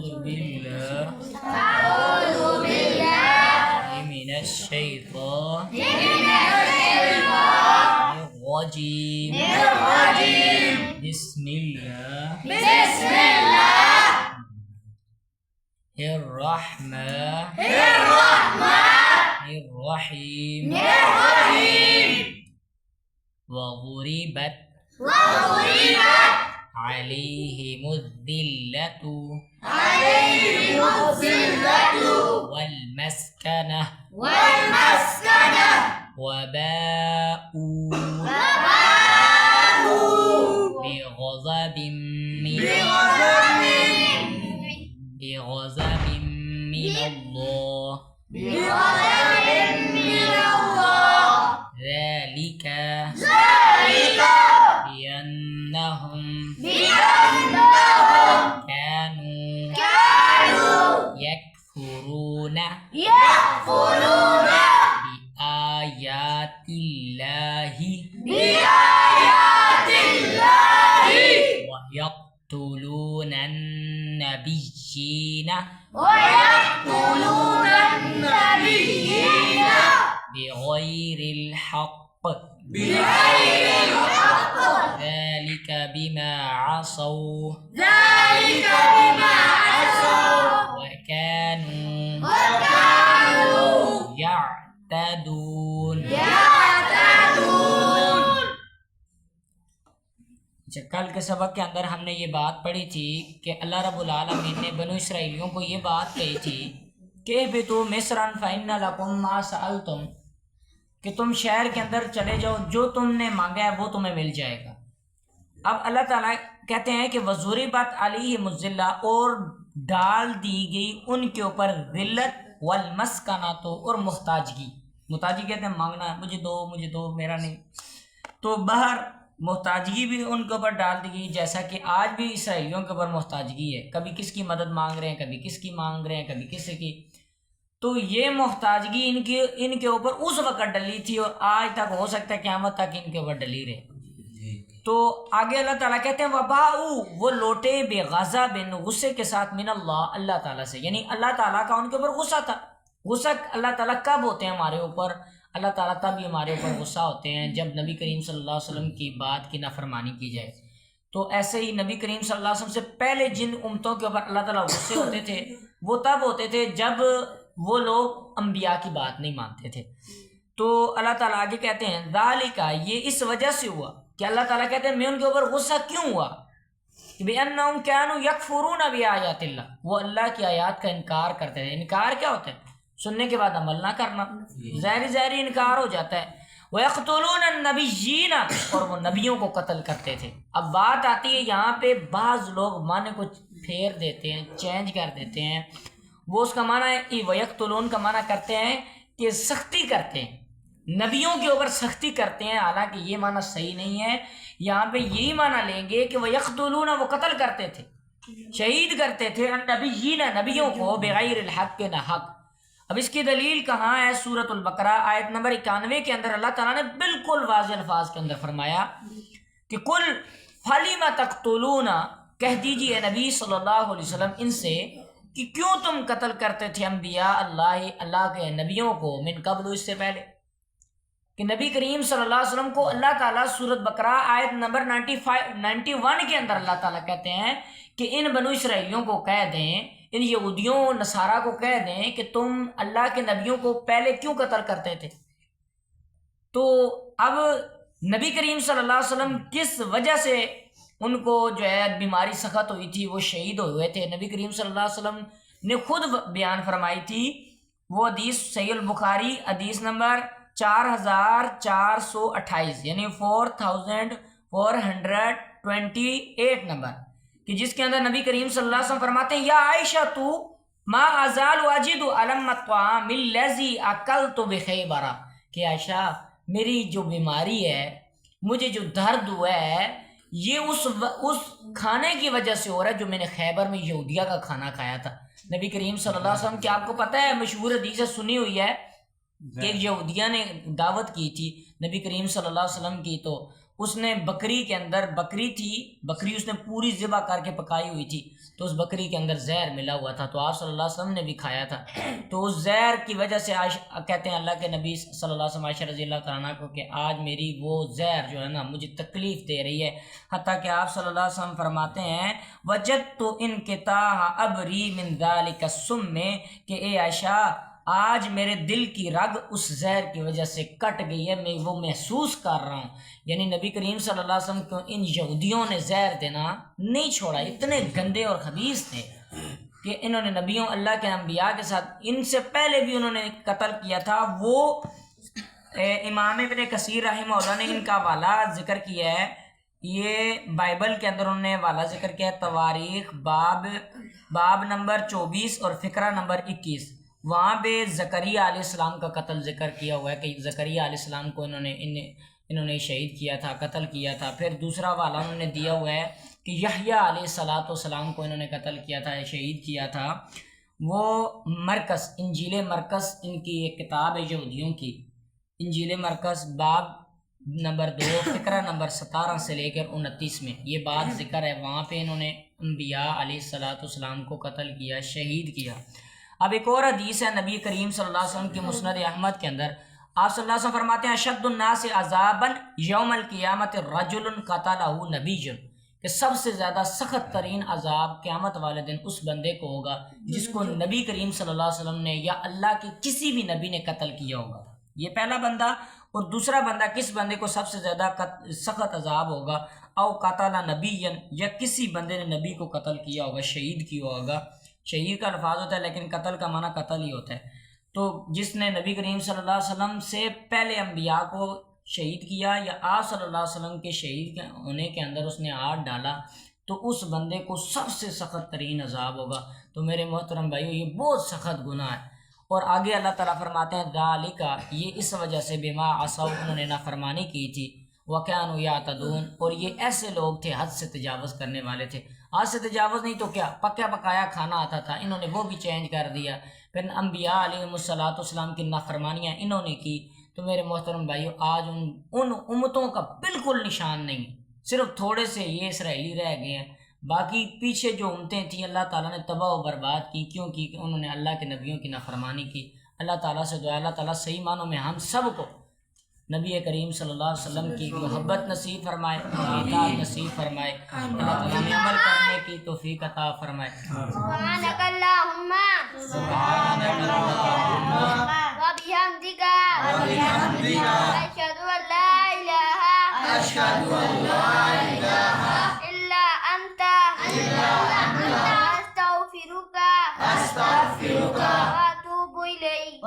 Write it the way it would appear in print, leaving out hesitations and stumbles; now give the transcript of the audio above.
بالله من الشيطان الرجيم بسم الله الرحمن الرحيم وضربت عليهم الذلة والمسكنة وباءوا بغضب من الله ذلك بأنهم كانوا يكفرون بآيات الله ويقتلون النبيين بغير الحق ذلك بما عصوا وكانوا يعتدون. کل کے سبق کے اندر ہم نے یہ بات پڑھی تھی کہ اللہ رب العالمین نے بنو اسرائیلیوں کو یہ بات کہی تھی کہ اہبطوا مصرا فإن لكم ما سألتم، کہ تم شہر کے اندر چلے جاؤ، جو تم نے مانگا ہے وہ تمہیں مل جائے گا. اب اللہ تعالیٰ کہتے ہیں کہ وَضُرِبَتْ عَلَيْهِمُ الذِّلَّةُ، اور ڈال دی گئی ان کے اوپر ذلت، والمسکنۃ، اور محتاجگی. محتاجگی کہتے ہیں مانگنا، مجھے دو میرا نہیں. تو باہر محتاجگی بھی ان کے اوپر ڈال دی گئی، جیسا کہ آج بھی اسرائیلیوں کے اوپر محتاجگی ہے. کبھی کس کی مدد مانگ رہے ہیں، کبھی کس کی مانگ رہے ہیں، کبھی کس کی. تو یہ محتاجگی ان کے اوپر اس وقت ڈلی تھی، اور آج تک ہو سکتا ہے قیامت تک ان کے اوپر ڈلی رہے. تو آگے اللہ تعالیٰ کہتے ہیں وباؤ، وہ لوٹے بغضب، غصے کے ساتھ، من اللہ تعالیٰ سے. یعنی اللہ تعالیٰ کا ان کے اوپر غصہ تھا. غصہ اللہ تعالیٰ کب ہوتے ہیں ہمارے اوپر؟ اللہ تعالیٰ تب ہی ہمارے اوپر غصہ ہوتے ہیں جب نبی کریم صلی اللہ علیہ وسلم کی بات کی نافرمانی کی جائے. تو ایسے ہی نبی کریم صلی اللہ علیہ وسلم سے پہلے جن امتوں کے اوپر اللہ تعالیٰ غصے ہوتے تھے وہ تب ہوتے تھے جب وہ لوگ انبیاء کی بات نہیں مانتے تھے. تو اللہ تعالیٰ آگے کہتے ہیں ذالک، یہ اس وجہ سے ہوا کہ اللہ تعالیٰ کہتے ہیں میں ان کے اوپر غصہ کیوں ہوا، بِأَنَّهُمْ كَانُوا يَكْفُرُونَ بِآيَاتِ اللَّهِ، وہ اللہ کی آیات کا انکار کرتے تھے. انکار کیا ہوتا ہے؟ سننے کے بعد عمل نہ کرنا، ظاہری انکار ہو جاتا ہے. وَيَقْتُلُونَ النَّبِيِّينَ، اور وہ نبیوں کو قتل کرتے تھے. اب بات آتی ہے یہاں پہ بعض لوگ معنی کو پھیر دیتے ہیں، چینج کر دیتے ہیں. وہ اس کا معنی ہے وَيَقْتُلُونَ کا معنی کرتے ہیں کہ سختی کرتے ہیں، نبیوں کے اوپر سختی کرتے ہیں، حالانکہ یہ معنی صحیح نہیں ہے. یہاں پہ یہی معنی لیں گے کہ وَيَقْتُلُونَ، وہ قتل کرتے تھے، شہید کرتے تھے، النبیین، نبیوں کو، بغیر الحق، کے نہ حق. اب اس کی دلیل کہاں ہے؟ سورۃ البقرہ آیت نمبر 91 کے اندر اللہ تعالیٰ نے بالکل واضح الفاظ کے اندر فرمایا کہ کل فَلِمَ تَقْتُلُونَ، کہہ دیجئے نبی صلی اللہ علیہ وسلم ان سے کہ کیوں تم قتل کرتے تھے انبیاء اللہ کے نبیوں کو، من قبل، اس سے پہلے. کہ نبی کریم صلی اللہ علیہ وسلم کو اللہ تعالیٰ سورۃ بقرہ آیت نمبر 91 کے اندر اللہ تعالیٰ کہتے ہیں کہ ان بنو اسرائیلیوں کو کہہ دیں، ان یہودیوں نصارہ کو کہہ دیں کہ تم اللہ کے نبیوں کو پہلے کیوں قتل کرتے تھے. تو اب نبی کریم صلی اللہ علیہ وسلم کس وجہ سے ان کو جو ہے بیماری سخت ہوئی تھی، وہ شہید ہوئے تھے، نبی کریم صلی اللہ علیہ وسلم نے خود بیان فرمائی تھی. وہ حدیث صحیح البخاری حدیث نمبر 4428 یعنی 4428 نمبر، کہ جس کے اندر نبی کریم صلی اللہ علیہ وسلم فرماتے ہیں یا عائشہ تو ما ازال واجد علم الطعام الذی اکلت بخیبر، کہ عائشہ میری جو بیماری ہے، مجھے جو درد ہوا ہے، یہ اس کھانے کی وجہ سے ہو رہا ہے جو میں نے خیبر میں یہودیہ کا کھانا کھایا تھا. نبی کریم صلی اللہ علیہ وسلم کی آپ کو پتہ ہے مشہور حدیث سنی ہوئی ہے کہ ایک یہودیہ نے دعوت کی تھی نبی کریم صلی اللہ علیہ وسلم کی، تو اس نے بکری کے اندر، بکری تھی، بکری اس نے پوری ذبح کر کے پکائی ہوئی تھی، تو اس بکری کے اندر زہر ملا ہوا تھا، تو آپ صلی اللہ علیہ وسلم نے بھی کھایا تھا۔ تو اس زہر کی وجہ سے کہتے ہیں اللہ کے نبی صلی اللہ علیہ وسلم عائشہ رضی اللہ تعالیٰ عنہ کو کہ آج میری وہ زہر جو ہے نا مجھے تکلیف دے رہی ہے، حتیٰ کہ آپ صلی اللہ علیہ وسلم فرماتے ہیں وجدت انقطاع ابری من ذلک السم، کہ اے عائشہ آج میرے دل کی رگ اس زہر کی وجہ سے کٹ گئی ہے، میں وہ محسوس کر رہا ہوں۔ یعنی نبی کریم صلی اللہ علیہ وسلم کو ان یہودیوں نے زہر دینا نہیں چھوڑا، اتنے گندے اور خبیث تھے کہ انہوں نے نبیوں، اللہ کے انبیاء کے ساتھ، ان سے پہلے بھی انہوں نے قتل کیا تھا۔ وہ امام ابن کثیر رحمہ اللہ نے ان کا حوالہ ذکر کیا ہے، یہ بائبل کے اندر انہوں نے حوالہ ذکر کیا ہے، تواریخ باب نمبر 24 اور فقرہ نمبر 21، وہاں پہ زکریا علیہ السلام کا قتل ذکر کیا ہوا ہے کہ زکریا علیہ السلام کو انہوں نے شہید کیا تھا، قتل کیا تھا۔ پھر دوسرا حوالہ انہوں نے دیا ہوا ہے کہ یحییٰ علیہ السلام کو انہوں نے قتل کیا تھا، شہید کیا تھا۔ وہ مرکز، انجیل مرکز ان کی ایک کتاب ہے یہودیوں کی، انجیل مرکز باب نمبر 2 فقرہ نمبر 17 سے لے کر 29 میں یہ بات ذکر ہے، وہاں پہ انہوں نے انبیاء علیہ السلام کو قتل کیا، شہید کیا۔ اب ایک اور حدیث ہے نبی کریم صلی اللہ علیہ وسلم کی مسند احمد کے اندر، آپ صلی اللہ علیہ وسلم فرماتے ہیں اشد الناس عذابا یوم القیامت رجل قتلہ نبی، کہ سب سے زیادہ سخت ترین عذاب قیامت والے دن اس بندے کو ہوگا جس کو نبی کریم صلی اللہ علیہ وسلم نے یا اللہ کے کسی بھی نبی نے قتل کیا ہوگا۔ یہ پہلا بندہ، اور دوسرا بندہ کس بندے کو سب سے زیادہ سخت عذاب ہوگا، او قتل نبی، یا کسی بندے نے نبی کو قتل کیا ہوگا، شہید کیا ہوگا۔ شہید کا الفاظ ہوتا ہے لیکن قتل کا معنی قتل ہی ہوتا ہے۔ تو جس نے نبی کریم صلی اللہ علیہ وسلم سے پہلے انبیاء کو شہید کیا یا آپ صلی اللہ علیہ وسلم کے شہید ہونے کے اندر اس نے ہاتھ ڈالا، تو اس بندے کو سب سے سخت ترین عذاب ہوگا۔ تو میرے محترم بھائیو، یہ بہت سخت گناہ ہے۔ اور آگے اللہ تعالیٰ فرماتے ہیں ذالک، یہ اس وجہ سے بما عصوا، انہوں نے نافرمانی کی تھی، وکانوا یعتدون، اور یہ ایسے لوگ تھے حد سے تجاوز کرنے والے تھے۔ حد سے تجاوز نہیں تو کیا، پکا پکایا کھانا آتا تھا، انہوں نے وہ بھی چینج کر دیا۔ پھر انبیاء علیہ السلام کی نافرمانیاں انہوں نے کی۔ تو میرے محترم بھائیو، آج ان امتوں کا بالکل نشان نہیں، صرف تھوڑے سے یہ اسرائیلی رہ گئے ہیں، باقی پیچھے جو امتیں تھیں اللہ تعالیٰ نے تباہ و برباد کی، کیونکہ انہوں نے اللہ کے نبیوں کی نافرمانی کی۔ اللہ تعالیٰ سے دعا، اللہ تعالیٰ صحیح معنوں میں ہم سب کو نبی کریم صلی اللہ علیہ وسلم کی محبت نصیب فرمائے، اطاعت نصیب فرمائے، اللہ تعالیٰ ہمیں عمل کرنے کی توفیق عطا فرمائے۔ سبحانک اللہم وبحمدک اشہد ان لا الہ الا انت استغفرک واتوب الیک۔